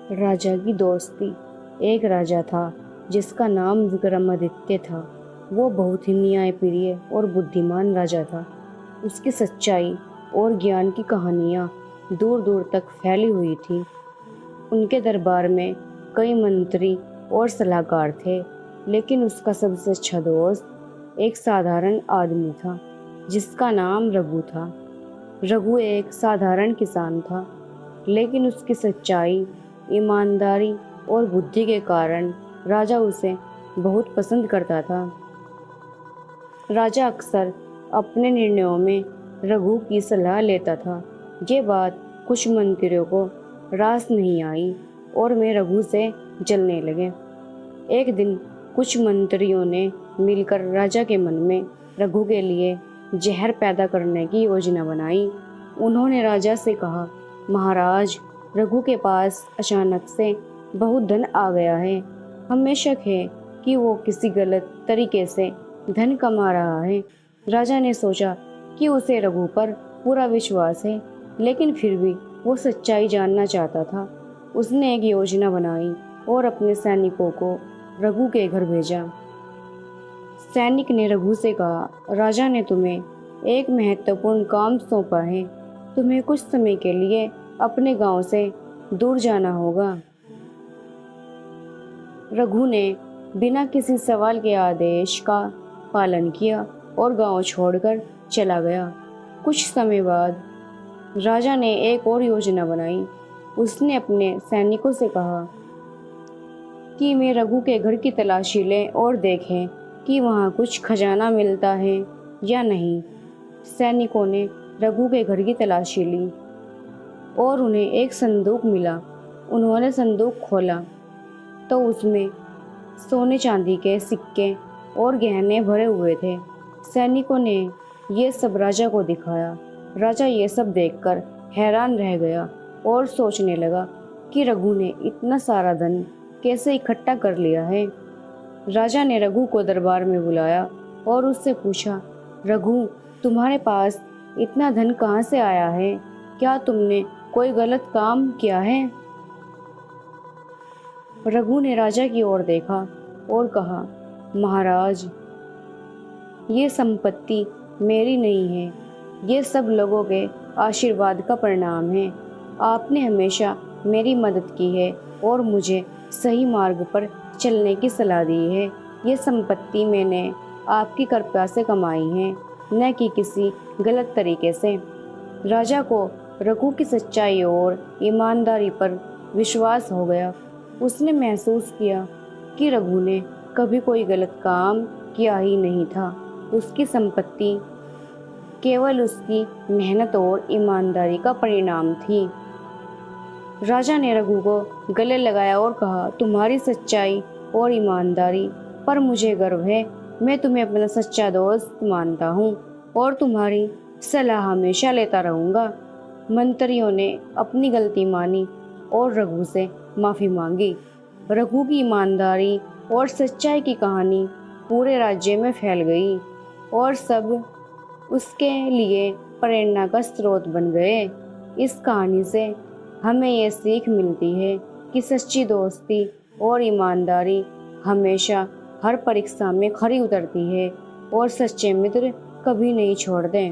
राजा की दोस्ती। एक राजा था जिसका नाम विक्रमादित्य था। वो बहुत ही न्यायप्रिय और बुद्धिमान राजा था। उसकी सच्चाई और ज्ञान की कहानियाँ दूर दूर तक फैली हुई थी। उनके दरबार में कई मंत्री और सलाहकार थे, लेकिन उसका सबसे अच्छा दोस्त एक साधारण आदमी था जिसका नाम रघु था। रघु एक साधारण किसान था, लेकिन उसकी सच्चाई, ईमानदारी और बुद्धि के कारण राजा उसे बहुत पसंद करता था। राजा अक्सर अपने निर्णयों में रघु की सलाह लेता था। ये बात कुछ मंत्रियों को रास नहीं आई और वे रघु से जलने लगे। एक दिन कुछ मंत्रियों ने मिलकर राजा के मन में रघु के लिए जहर पैदा करने की योजना बनाई। उन्होंने राजा से कहा, महाराज, रघु के पास अचानक से बहुत धन आ गया है। हमें शक है कि वो किसी गलत तरीके से धन कमा रहा है। राजा ने सोचा कि उसे रघु पर पूरा विश्वास है, लेकिन फिर भी वो सच्चाई जानना चाहता था। उसने एक योजना बनाई और अपने सैनिकों को रघु के घर भेजा। सैनिक ने रघु से कहा, राजा ने तुम्हें एक महत्वपूर्ण काम सौंपा है। तुम्हें कुछ समय के लिए अपने गांव से दूर जाना होगा। रघु ने बिना किसी सवाल के आदेश का पालन किया और गांव छोड़कर चला गया। कुछ समय बाद राजा ने एक और योजना बनाई। उसने अपने सैनिकों से कहा कि वे रघु के घर की तलाशी लें और देखें कि वहाँ कुछ खजाना मिलता है या नहीं। सैनिकों ने रघु के घर की तलाशी ली और उन्हें एक संदूक मिला। उन्होंने संदूक खोला तो उसमें सोने चांदी के सिक्के और गहने भरे हुए थे। सैनिकों ने ये सब राजा को दिखाया। राजा ये सब देखकर हैरान रह गया और सोचने लगा कि रघु ने इतना सारा धन कैसे इकट्ठा कर लिया है। राजा ने रघु को दरबार में बुलाया और उससे पूछा, रघु, तुम्हारे पास इतना धन कहाँ से आया है? क्या तुमने कोई गलत काम किया है? रघु ने राजा की ओर देखा और कहा, महाराज, ये संपत्ति मेरी नहीं है। ये सब लोगों के आशीर्वाद का परिणाम है। आपने हमेशा मेरी मदद की है और मुझे सही मार्ग पर चलने की सलाह दी है। ये संपत्ति मैंने आपकी कृपा से कमाई है, न कि किसी गलत तरीके से। राजा को रघु की सच्चाई और ईमानदारी पर विश्वास हो गया। उसने महसूस किया कि रघु ने कभी कोई गलत काम किया ही नहीं था। उसकी संपत्ति केवल उसकी मेहनत और ईमानदारी का परिणाम थी। राजा ने रघु को गले लगाया और कहा, तुम्हारी सच्चाई और ईमानदारी पर मुझे गर्व है। मैं तुम्हें अपना सच्चा दोस्त मानता हूँ और तुम्हारी सलाह हमेशा लेता रहूँगा। मंत्रियों ने अपनी गलती मानी और रघु से माफ़ी मांगी। रघु की ईमानदारी और सच्चाई की कहानी पूरे राज्य में फैल गई और सब उसके लिए प्रेरणा का स्रोत बन गए। इस कहानी से हमें ये सीख मिलती है कि सच्ची दोस्ती और ईमानदारी हमेशा हर परीक्षा में खरी उतरती है और सच्चे मित्र कभी नहीं छोड़ते।